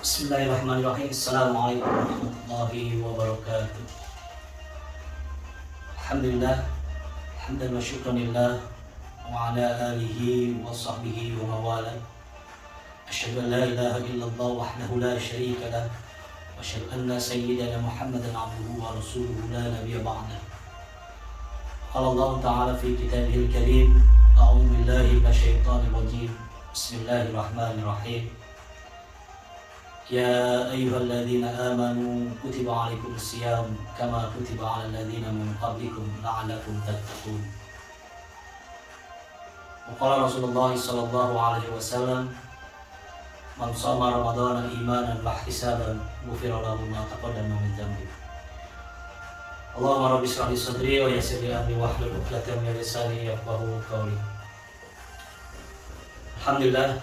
Bismillahirrahmanirrahim. Assalamualaikum warahmatullahi wabarakatuh. Alhamdulillah, hamdan wa syukran lillah wa ala alihi wa sahbihi wa mawala. Asyhadu an la ilaha illallah wahdahu la syarika lah wa asyhadu anna sayyidana Muhammadan abduhu wa rasuluhu la nabiyya ba'dah. Qala Allah ta'ala fi kitabihil karim, a'udzu billahi minasyaitonir rajim. Bismillahirrahmanirrahim. يا أيها الذين آمنوا كتب عليكم الصيام كما كتب على الذين من قبلكم لعلكم تتقون. وقال رسول الله صلى الله عليه وسلم من صام رمضان إيمانا واحتسابا غفر له ما تقدم من ذنبه. اللهم رب اشرح لي صدري ويسر لي أمري واحلل عقدة من لساني يفقهوا قولي. Alhamdulillah,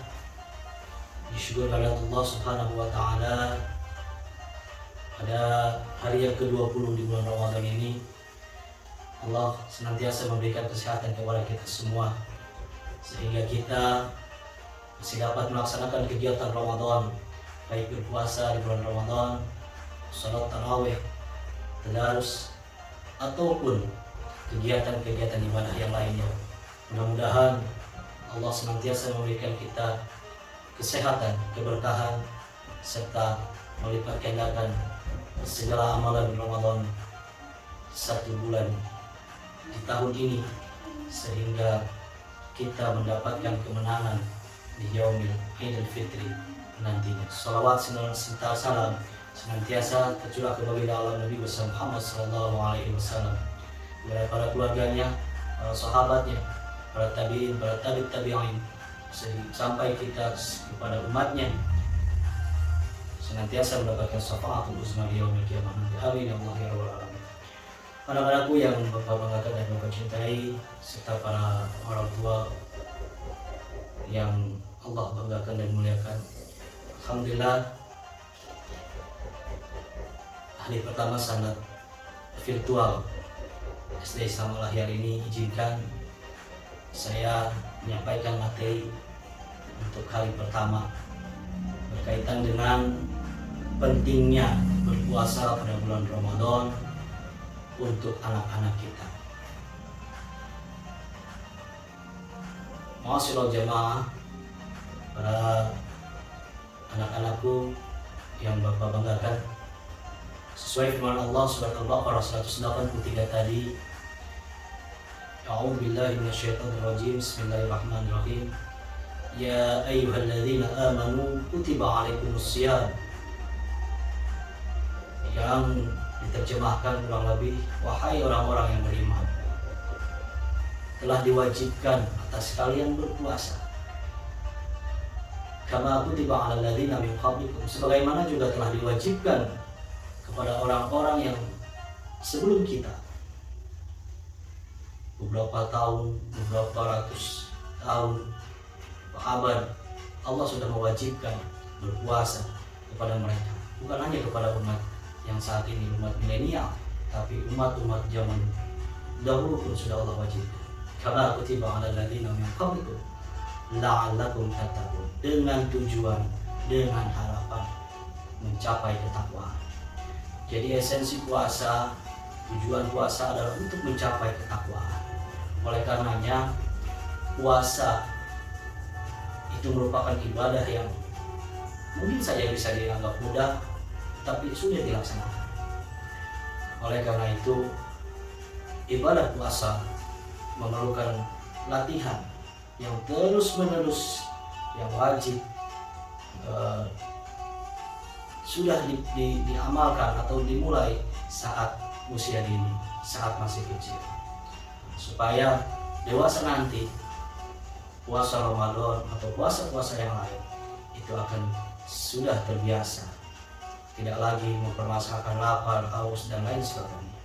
disyukur kepada Allah Subhanahu wa Ta'ala, pada hari yang ke-20 di bulan Ramadan ini Allah senantiasa memberikan kesehatan kepada kita semua, sehingga kita masih dapat melaksanakan kegiatan Ramadan, baik berpuasa di bulan Ramadan, salat tarawih, tadarus, ataupun kegiatan-kegiatan ibadah yang lainnya. Mudah-mudahan Allah senantiasa memberikan kita kesehatan, keberkahan, serta melipat gandakan segala amalan Ramadan satu bulan di tahun ini, sehingga kita mendapatkan kemenangan di Yaumil Idul Fitri nantinya. Salawat serta salam senantiasa tercurah kepada Allah Nabi Muhammad SAW, kepada para keluarganya, para sahabatnya, para tabi'in, para tabi'in, sampai kita kepada umatnya senantiasa mendapatkan syafaatul uzma di yaumil qiyamah nanti. Amin ya Allah ya rabbal alamin. Anak-anakku yang Bapak banggakan dan Bapak cintai, serta para orang tua yang Allah banggakan dan muliakan, alhamdulillah hari pertama sangat virtual SD Islam Al-Ahyar ini. Izinkan saya menyampaikan materi untuk hari pertama berkaitan dengan pentingnya berpuasa pada bulan Ramadan untuk anak-anak kita. Ma'asyiral jamaah, para anak-anakku yang Bapak banggakan, sesuai firman Allah surat Al-Baqarah 183 tadi, A'udzu billahi minasyaitonir rajim. Bismillahirrahmanirrahim. Ya ayyuhalladzina amanu kutiba 'alaikumusiyam. Yang diterjemahkan kurang lebih, wahai orang-orang yang beriman, telah diwajibkan atas kalian berpuasa. Kama kutiba 'alal ladzina min qablikum, sebagaimana juga telah diwajibkan kepada orang-orang yang sebelum kita. Beberapa tahun, beberapa ratus tahun, abad, Allah sudah mewajibkan berpuasa kepada mereka. Bukan hanya kepada umat yang saat ini, umat milenial, tapi umat-umat zaman dahulu pun sudah Allah wajibkan. Kama kutiba 'alal ladzina min qablikum la'allakum tattaqun, dengan tujuan, dengan harapan mencapai ketakwaan. Jadi esensi puasa, tujuan puasa adalah untuk mencapai ketakwaan. Oleh karenanya, puasa itu merupakan ibadah yang mungkin saja bisa dianggap mudah, tapi sudah dilaksanakan. Oleh karena itu, ibadah puasa memerlukan latihan yang terus-menerus, yang wajib sudah diamalkan atau dimulai saat usia dini, saat masih kecil, supaya dewasa nanti puasa Ramadan atau puasa-puasa yang lain itu akan sudah terbiasa, tidak lagi mempermasalahkan lapar, haus, dan lain sebagainya.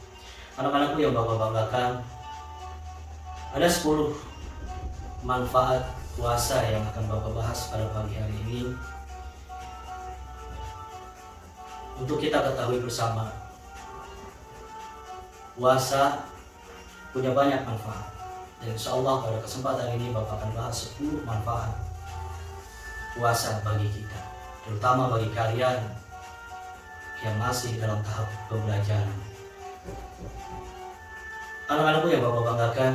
Anak-anakku yang Bapak banggakan, ada 10 manfaat puasa yang akan Bapak bahas pada pagi hari ini, untuk kita ketahui bersama. Puasa punya banyak manfaat, dan insya Allah pada kesempatan ini Bapak akan bahas 10 manfaat puasa bagi kita. terutama bagi kalian yang masih dalam tahap pembelajaran. Anak-anakku yang Bapak banggakan,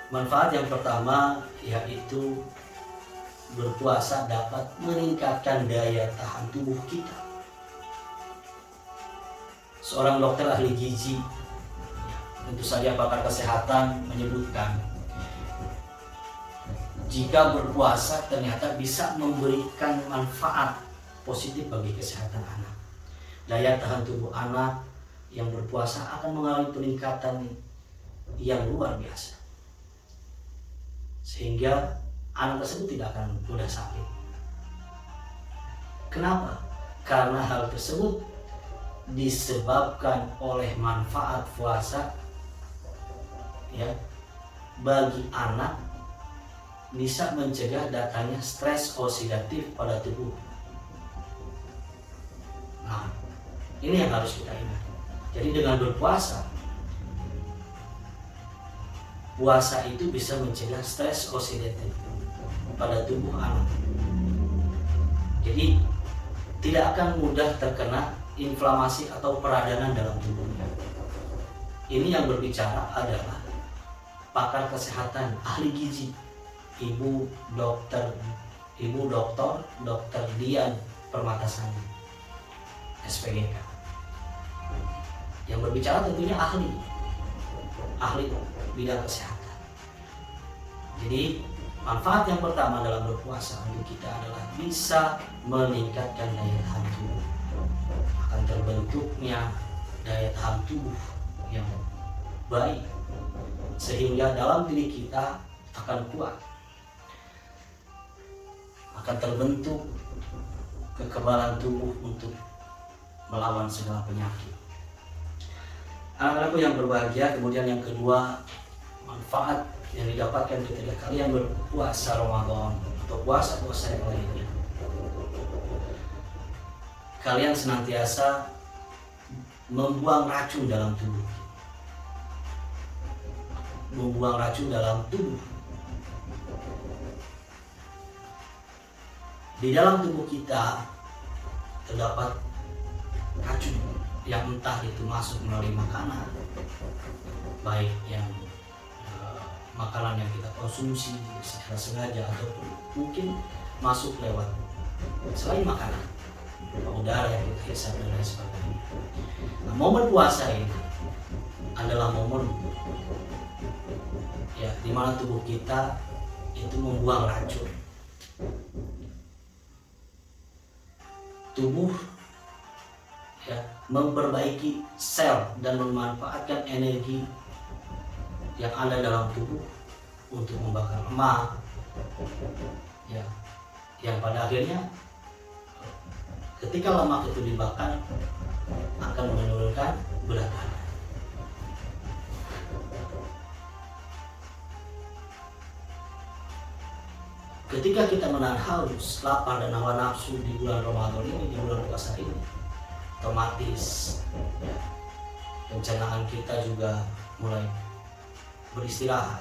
manfaat yang pertama yaitu berpuasa dapat meningkatkan daya tahan tubuh kita. Seorang dokter ahli gizi, tentu saja pakar kesehatan, menyebutkan jika berpuasa ternyata bisa memberikan manfaat positif bagi kesehatan anak. Daya tahan tubuh anak yang berpuasa akan mengalami peningkatan yang luar biasa, sehingga anak tersebut tidak akan mudah sakit. Kenapa? Karena hal tersebut disebabkan oleh manfaat puasa ya bagi anak, bisa mencegah datangnya stres oksidatif pada tubuh. Nah, ini yang harus kita ingat. Jadi dengan berpuasa, puasa itu bisa mencegah stres oksidatif pada tubuh anak. Jadi tidak akan mudah terkena inflamasi atau peradangan dalam tubuhnya. Ini yang berbicara adalah pakar kesehatan, ahli gizi, Ibu Dokter Dr. Dian Permatasari, SPGK. Yang berbicara tentunya ahli bidang kesehatan. Jadi manfaat yang pertama dalam berpuasa untuk kita adalah bisa meningkatkan daya tahan tubuh. Akan terbentuknya daya tahan tubuh yang baik, sehingga dalam diri kita akan kuat, akan terbentuk kekebalan tubuh untuk melawan segala penyakit. Anak-anakku yang berbahagia, kemudian yang kedua, manfaat yang didapatkan ketika kalian berpuasa Ramadan atau puasa-puasa yang lainnya. Kalian senantiasa membuang racun dalam tubuh. Membuang racun dalam tubuh. Di dalam tubuh kita terdapat racun yang entah itu masuk melalui makanan, baik yang makanan yang kita konsumsi secara sengaja ataupun mungkin masuk lewat selain makanan, udara yang kita hisap dan lain sebagainya. Nah, momen puasa ini adalah momen ya di mana tubuh kita itu membuang racun. Tubuh ya memperbaiki sel dan memanfaatkan energi yang ada dalam tubuh untuk membakar lemak ya, yang pada akhirnya ketika lemak itu dibakar akan menurunkan berat badan. Ketika kita menahan haus, lapar, dan hawa nafsu di bulan Ramadan ini, di bulan puasa ini, otomatis ya, pencernaan kita juga mulai beristirahat,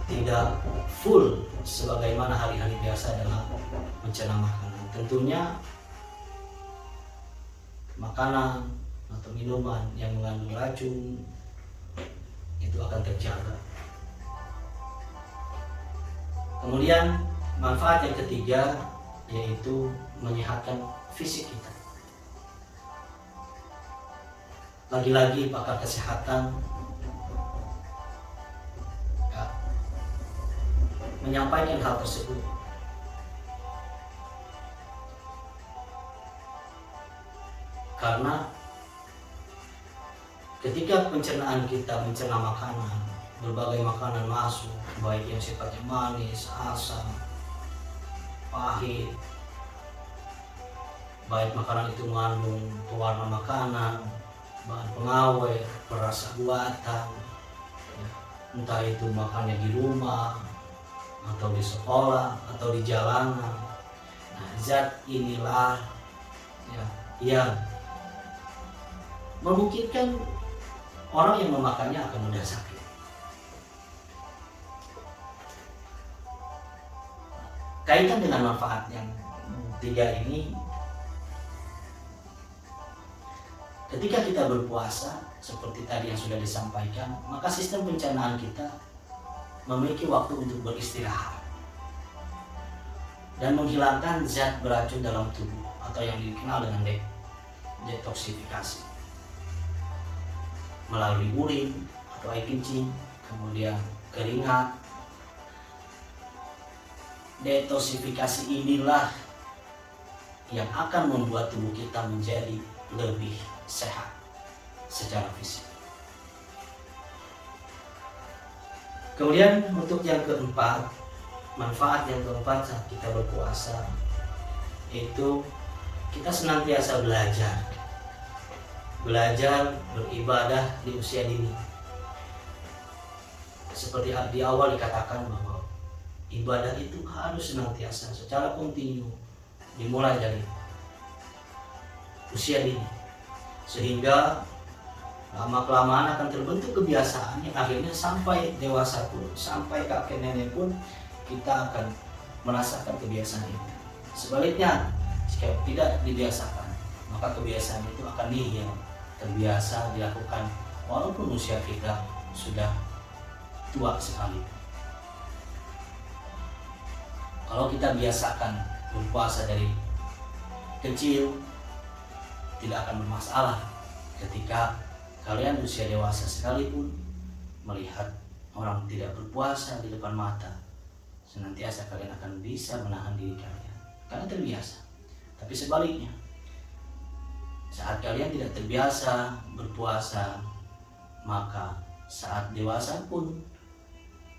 tidak full sebagaimana hari-hari biasa dalam mencerna makanan. Tentunya makanan atau minuman yang mengandung racun itu akan terjaga. Kemudian manfaat yang ketiga yaitu menyehatkan fisik kita. Lagi-lagi pakar kesehatan ya, menyampaikan hal tersebut. Karena ketika pencernaan kita mencerna makanan, berbagai makanan masuk, baik yang sifatnya manis, asam, pahit, baik makanan itu mengandung pewarna makanan, bahan pengawet, perasa buatan, ya, entah itu makannya di rumah, atau di sekolah, atau di jalanan. Nah, zat inilah ya, yang memungkinkan orang yang memakannya akan mudah sakit. Kaitan dengan manfaat yang tiga ini, ketika kita berpuasa seperti tadi yang sudah disampaikan, maka sistem pencernaan kita memiliki waktu untuk beristirahat dan menghilangkan zat beracun dalam tubuh atau yang dikenal dengan detoksifikasi melalui urin atau air kencing, kemudian keringat. Detoksifikasi inilah yang akan membuat tubuh kita menjadi lebih sehat secara fisik. Kemudian untuk yang keempat, manfaat yang keempat saat kita berpuasa itu kita senantiasa belajar beribadah di usia dini. Seperti di awal dikatakan bahwa ibadah itu harus senantiasa secara kontinu dimulai dari usia dini, sehingga lama-kelamaan akan terbentuk kebiasaan yang akhirnya sampai dewasa pun, sampai kakek nenek pun kita akan merasakan kebiasaan itu. Sebaliknya, jika tidak dibiasakan, maka kebiasaan itu akan nihil, terbiasa dilakukan walaupun usia kita sudah tua sekali. Kalau kita biasakan berpuasa dari kecil, tidak akan bermasalah ketika kalian usia dewasa sekalipun melihat orang tidak berpuasa di depan mata, senantiasa kalian akan bisa menahan diri kalian karena terbiasa. Tapi sebaliknya, saat kalian tidak terbiasa berpuasa, maka saat dewasa pun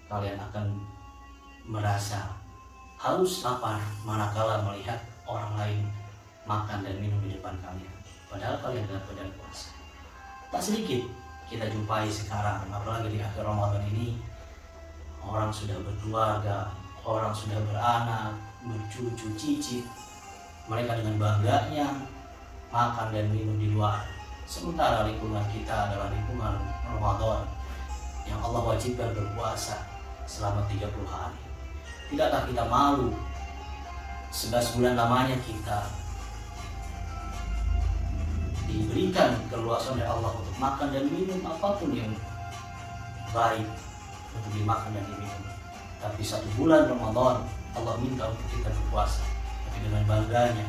kalian akan merasa haus lapar manakala melihat orang lain makan dan minum di depan kalian, padahal kalian dalam keadaan puasa. Tak sedikit kita jumpai sekarang, apalagi di akhir Ramadan ini, orang sudah berkeluarga, orang sudah beranak, bercucu, cicit, mereka dengan bangganya makan dan minum di luar, sementara lingkungan kita adalah lingkungan Ramadan yang Allah wajibkan berpuasa selama 30 hari. Tidakkah kita malu 11 bulan lamanya kita diberikan keluasan oleh Allah untuk makan dan minum apapun yang baik untuk dimakan dan diminum, tapi 1 bulan Ramadan Allah minta untuk kita berpuasa, tapi dengan bangganya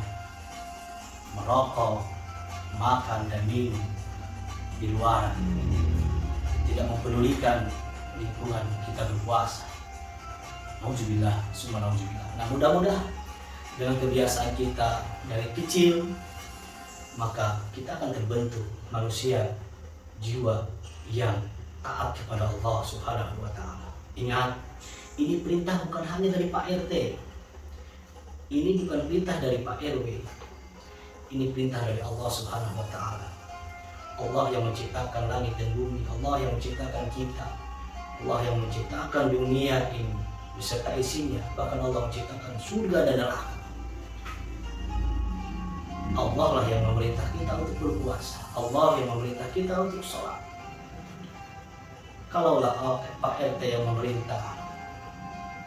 merokok, makan dan minum di luar, tidak mempedulikan lingkungan kita berpuasa. Nauzubillah, summa nauzubillah. Nah, mudah-mudahan dengan kebiasaan kita dari kecil, maka kita akan terbentuk manusia jiwa yang taat kepada Allah Subhanahu wa Ta'ala. Ingat, ini perintah bukan hanya dari Pak RT, ini bukan perintah dari Pak RW, ini perintah dari Allah Subhanahu wa Ta'ala. Allah yang menciptakan langit dan bumi, Allah yang menciptakan kita, Allah yang menciptakan dunia ini beserta isinya, bahkan Allah menciptakan surga dan neraka. Allah lah yang memerintah kita untuk berpuasa, Allah yang memerintah kita untuk sholat. Kalaulah Pak RT yang memerintah,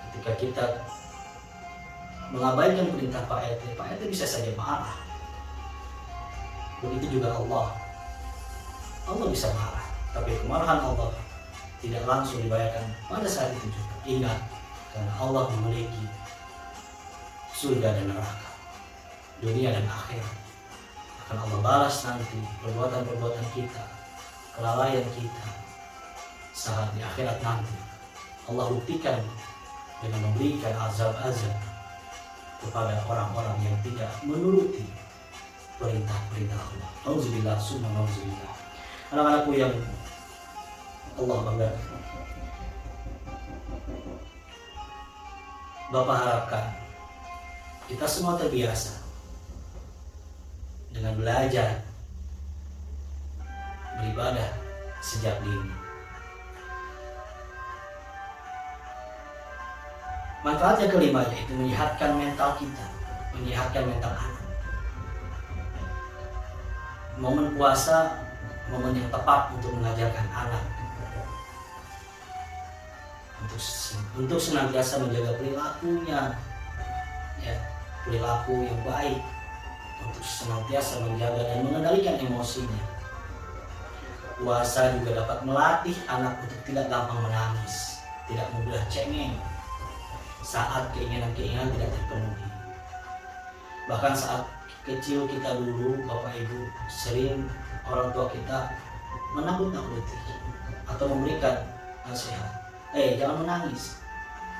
ketika kita mengabaikan perintah Pak RT bisa saja marah. Begitu juga Allah bisa marah, tapi kemarahan Allah tidak langsung dibayarkan pada saat itu juga. Ingat, karena Allah memiliki surga dan neraka, dunia dan akhirat. Akan Allah balas nanti perbuatan-perbuatan kita, kelalaian kita saat di akhirat nanti. Allah buktikan dengan memberikan azab-azab kepada orang-orang yang tidak menuruti perintah-perintah Allah. Auzubillah, summa auzubillah. Anak-anakku yang Allah banggakan, Bapak harapkan kita semua terbiasa dengan belajar beribadah sejak dini. Manfaat yang kelima yaitu menyehatkan mental kita, menyehatkan mental anak. Momen puasa, momen yang tepat untuk mengajarkan anak untuk senantiasa menjaga perilakunya ya, perilaku yang baik untuk senantiasa menjaga dan mengendalikan emosinya. Puasa juga dapat melatih anak untuk tidak gampang menangis, tidak mudah cengeng saat keinginan-keinginan tidak terpenuhi. Bahkan saat kecil kita dulu, Bapak Ibu, sering orang tua kita menakut-nakuti atau memberikan nasihat, jangan menangis,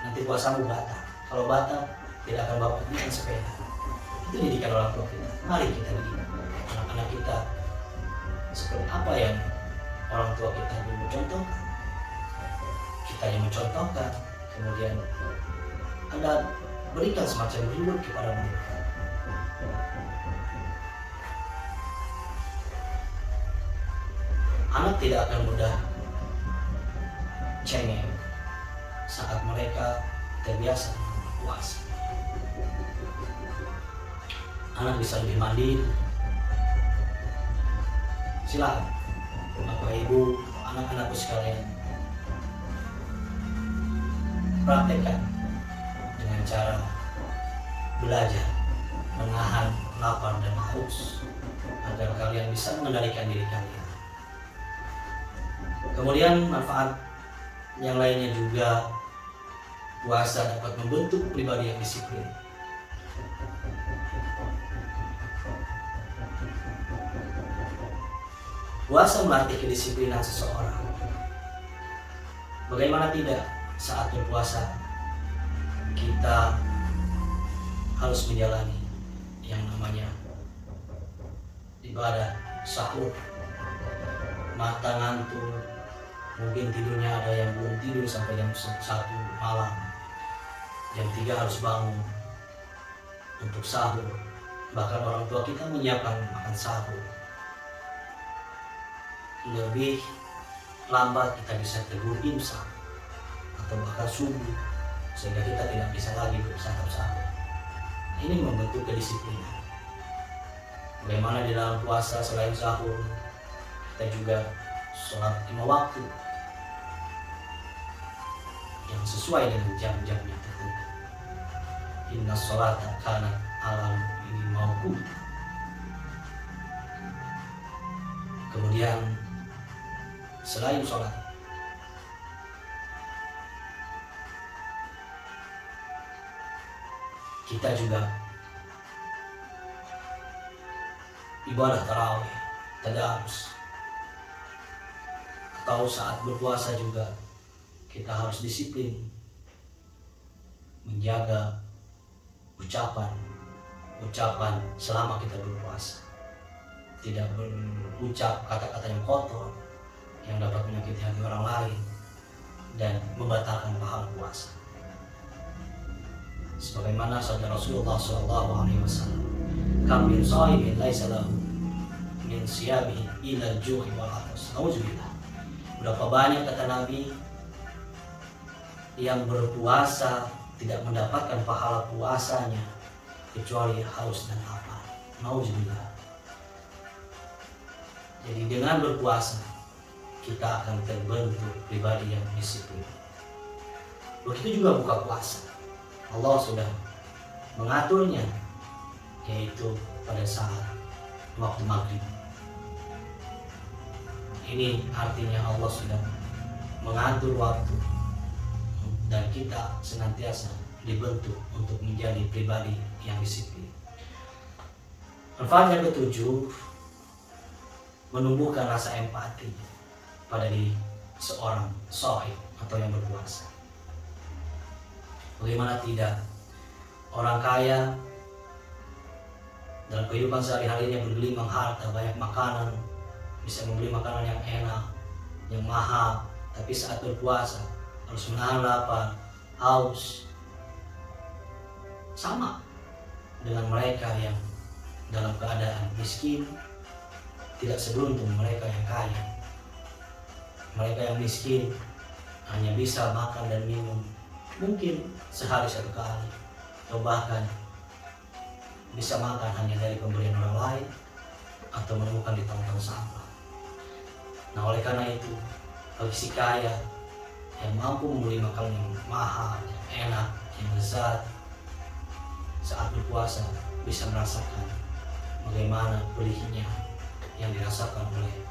nanti puasamu batal. Kalau batal, tidak akan Bapak belikan sepeda. Itu didikan orang tua kita. Mari kita didik anak-anak kita seperti apa yang orang tua kita dulu contohkan. Kita yang mencontohkan, kemudian Anda berikan semacam reward kepada mereka. Anak tidak akan mudah cengeng saat mereka terbiasa berpuasa. Anak bisa lebih mandiri. Silakan Bapak Ibu, anak-anakku sekalian, praktekkan dengan cara belajar menahan lapar dan haus agar kalian bisa mengendalikan diri kalian. Kemudian manfaat yang lainnya juga, puasa dapat membentuk pribadi yang disiplin. Puasa melatih kedisiplinan seseorang. Bagaimana tidak saat berpuasa kita harus menjalani yang namanya ibadah sahur. Mata ngantuk, mungkin tidurnya ada yang belum tidur sampai jam 1 malam, jam 3 harus bangun untuk sahur. Bahkan orang tua kita menyiapkan makan sahur. Lebih lambat kita bisa tegur imsak atau bahkan subuh, sehingga kita tidak bisa lagi bersantap sahur. Ini membentuk kedisiplinan. Bagaimana di dalam puasa selain sahur, kita juga sholat 5 waktu yang sesuai dengan jam-jamnya tertentu. Inna sholata kanat alal ini mauqut. Kemudian selain sholat, kita juga ibadah tarawih, tadarus, atau saat berpuasa juga kita harus disiplin menjaga ucapan selama kita berpuasa. Tidak berucap kata-kata yang kotor yang dapat menyakiti hati orang lain dan membatalkan pahala puasa. Sebagaimana sabda Rasulullah SAW, "Kam min shaimin laisa lahu min siyamihi illa al-ju'i wal 'atas." Nauzubillah. Berapa banyak, kata Nabi, yang berpuasa tidak mendapatkan pahala puasanya kecuali haus dan lapar. Nauzubillah. Jadi dengan berpuasa kita akan terbentuk pribadi yang disiplin. Begitu juga buka puasa. Allah sudah mengaturnya, yaitu pada saat waktu maghrib. Ini artinya Allah sudah mengatur waktu dan kita senantiasa dibentuk untuk menjadi pribadi yang disiplin. Manfaat yang ketujuh, menumbuhkan rasa empati pada diri seorang shahid atau yang berpuasa. Bagaimana tidak, orang kaya dalam kehidupan sehari-harinya bergelimang harta, banyak makanan, bisa membeli makanan yang enak, yang mahal, tapi saat berpuasa harus menahan lapar, haus. Sama dengan mereka yang dalam keadaan miskin, tidak seberuntung mereka yang kaya. Mereka yang miskin hanya bisa makan dan minum mungkin sehari 1 kali, atau bahkan bisa makan hanya dari pemberian orang lain atau menemukan di tong-tong sampah. Nah, oleh karena itu, bagi si kaya yang mampu membeli makanan yang mahal, yang enak, yang lezat, berpuasa bisa merasakan bagaimana pedihnya yang dirasakan oleh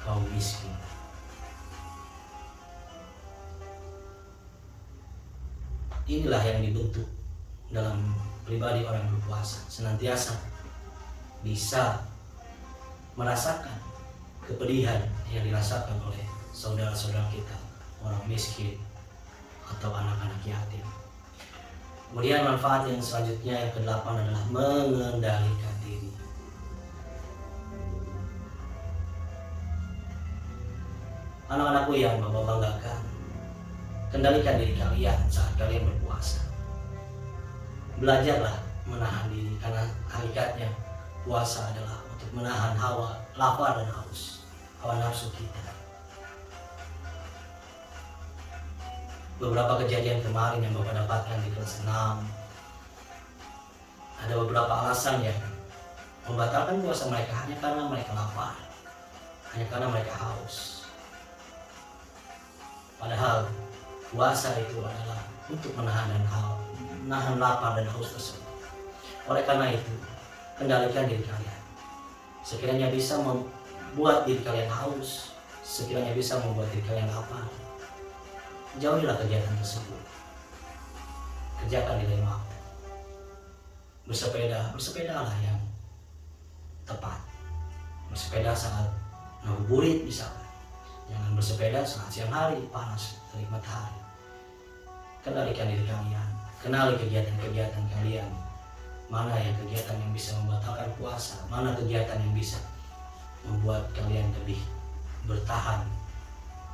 kaum miskin. Inilah yang dibentuk dalam pribadi orang berpuasa, senantiasa bisa merasakan kepedihan yang dirasakan oleh saudara-saudara kita, orang miskin atau anak-anak yatim. Kemudian manfaat yang selanjutnya yang ke-8 adalah mengendalikan diri. Anak-anakku yang Bapak banggakan, kendalikan diri kalian saat kalian berpuasa. Belajarlah menahan diri, karena hakikatnya puasa adalah untuk menahan hawa, lapar dan haus, hawa nafsu kita. Beberapa kejadian kemarin yang Bapak dapatkan di kelas 6, ada beberapa alasan yang membatalkan puasa mereka hanya karena mereka lapar, hanya karena mereka haus. Padahal puasa itu adalah untuk menahan lapar dan haus tersebut. Oleh karena itu, kendalikan diri kalian. Sekiranya bisa membuat diri kalian haus, sekiranya bisa membuat diri kalian lapar, jauhilah kegiatan tersebut. Kerjakan di lain waktu. Bersepedalah yang tepat. Bersepeda saat ngabuburit misalkan. Jangan bersepeda saat siang hari panas terik matahari. Kendalikan diri kalian. Kenali kegiatan-kegiatan kalian. Mana yang kegiatan yang bisa membatalkan puasa, mana kegiatan yang bisa membuat kalian lebih bertahan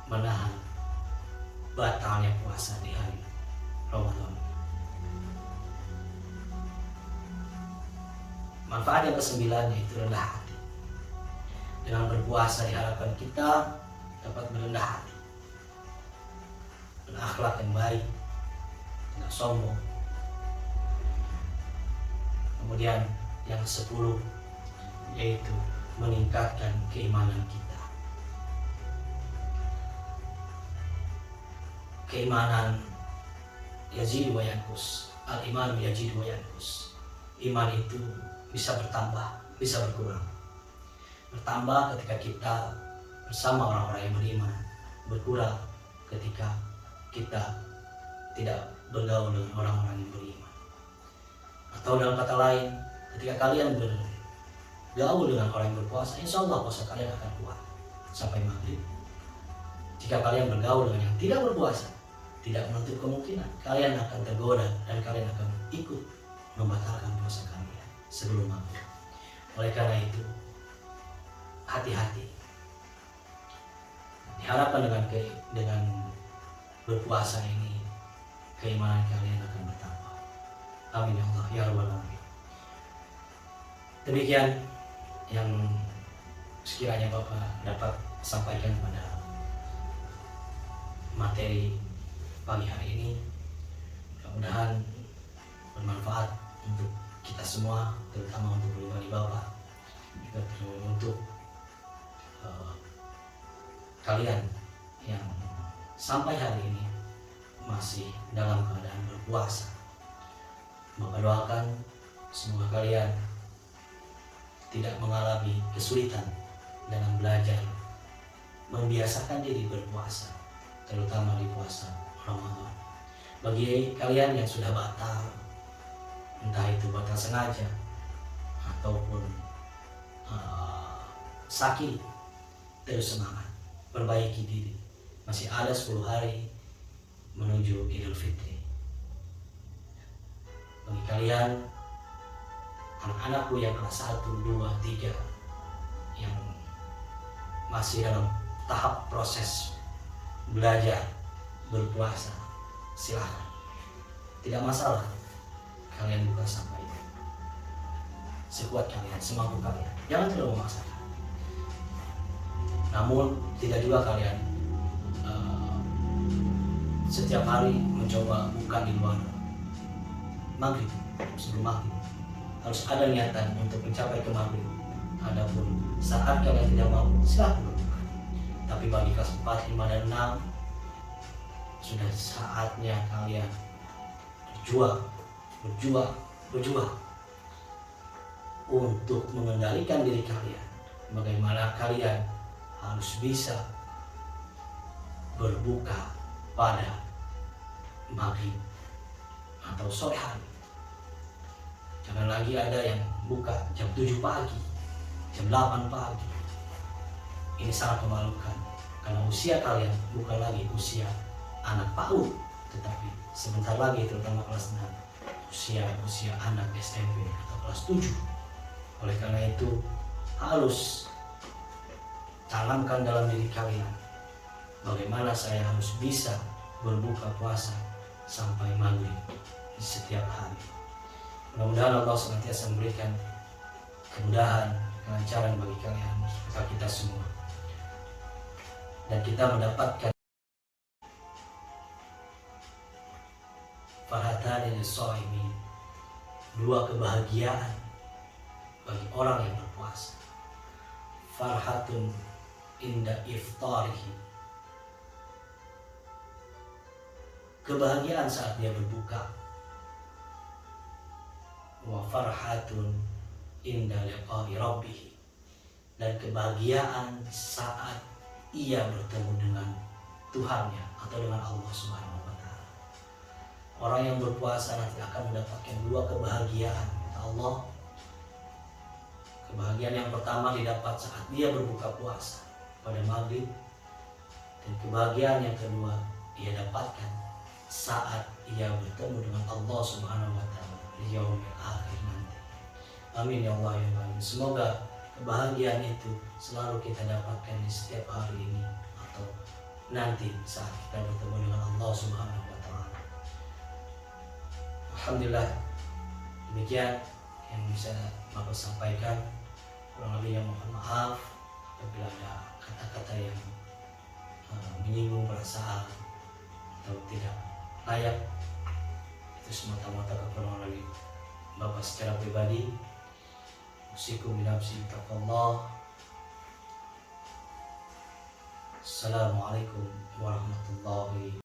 menahan batalnya puasa di hari Ramadan. Manfaat yang ke-9 yaitu rendah hati. Dengan berpuasa diharapkan kita dapat merendah hati, berakhlak yang baik, tidak sombong. Kemudian yang ke-10 yaitu meningkatkan keimanan kita. Keimanan yazidu wa yanqus, al-iman yazidu wa yanqus. Iman itu bisa bertambah, bisa berkurang. Bertambah ketika kita bersama orang-orang yang beriman, berkurang ketika kita tidak bergaul dengan orang-orang yang beriman. Atau dalam kata lain, ketika kalian bergaul dengan orang yang berpuasa, insya Allah puasa kalian akan kuat sampai maghrib. Jika kalian bergaul dengan yang tidak berpuasa, tidak menutup kemungkinan kalian akan tergoda dan kalian akan ikut membatalkan puasa kalian sebelum maghrib. Oleh karena itu, hati-hati. Diharapkan dengan berpuasa ini keimanan kalian akan bertambah. Amin ya Allah ya Rabbal Alamin. Demikian yang sekiranya Bapak dapat sampaikan pada materi pagi hari ini. Mudah-mudahan bermanfaat untuk kita semua, terutama untuk pribadi Bapak, juga untuk kalian yang sampai hari ini masih dalam keadaan berpuasa. Bapak doakan semoga kalian tidak mengalami kesulitan dalam belajar membiasakan diri berpuasa, terutama di puasa Ramadan. Bagi kalian yang sudah batal, entah itu batal sengaja ataupun sakit, terus semangat, perbaiki diri. Masih ada 10 hari menuju Idul Fitri. Bagi kalian anak-anakku yang kelas 1, 2, 3 yang masih dalam tahap proses belajar berpuasa, silahkan, tidak masalah kalian buka sampai sekuat kalian, semampu kalian, jangan terlalu memaksakan. Namun tidak juga kalian setiap hari mencoba buka di luar maghrib, sebelum maghrib. Harus ada niatan untuk mencapai ke maghrib. Adapun saat kalian tidak mampu, silahkan berbuka. Tapi bagi kelas 4, 5, dan 6 sudah saatnya kalian berjuang berjuang untuk mengendalikan diri kalian. Bagaimana kalian harus bisa berbuka pada maghrib atau sore hari. Jangan lagi ada yang buka jam 7 pagi, jam 8 pagi. Ini sangat memalukan, karena usia kalian bukan lagi usia anak PAUD, tetapi sebentar lagi, terutama kelas 6, usia anak SMP atau kelas 7. Oleh karena itu harus tanamkan dalam diri kalian bagaimana saya harus bisa berbuka puasa sampai maghrib di setiap hari. Mudah-mudahan Allah senantiasa memberikan kemudahan, kelancaran bagi kalian, bagi kita semua, dan kita mendapatkan farhatani lis-shaimin, dua kebahagiaan bagi orang yang berpuasa. Farhatun inda iftarihi, kebahagiaan saat dia berbuka. Wa farhatun inda liqa'i rabbih, dan kebahagiaan saat ia bertemu dengan Tuhannya atau dengan Allah Subhanahu wa taala. Orang yang berpuasa nanti akan mendapatkan dua kebahagiaan, kata Allah. Kebahagiaan yang pertama didapat saat dia berbuka puasa pada maghrib, dan kebahagiaan yang kedua ia dapatkan saat ia bertemu dengan Allah Subhanahu wa taala di yaumil akhir nanti. Amin ya Allah ya Rabbal. Semoga kebahagiaan itu selalu kita dapatkan di setiap hari ini atau nanti saat kita bertemu dengan Allah Subhanahu wa taala. Alhamdulillah, demikian yang bisa Bapak sampaikan. Kurang lebihnya mohon maaf apabila ada kata-kata yang menyinggung perasaan atau tidak layak. Itu semata-mata kekurangan dari Bapak secara pribadi. Usikum binafsi taqwallah. Assalamualaikum warahmatullahi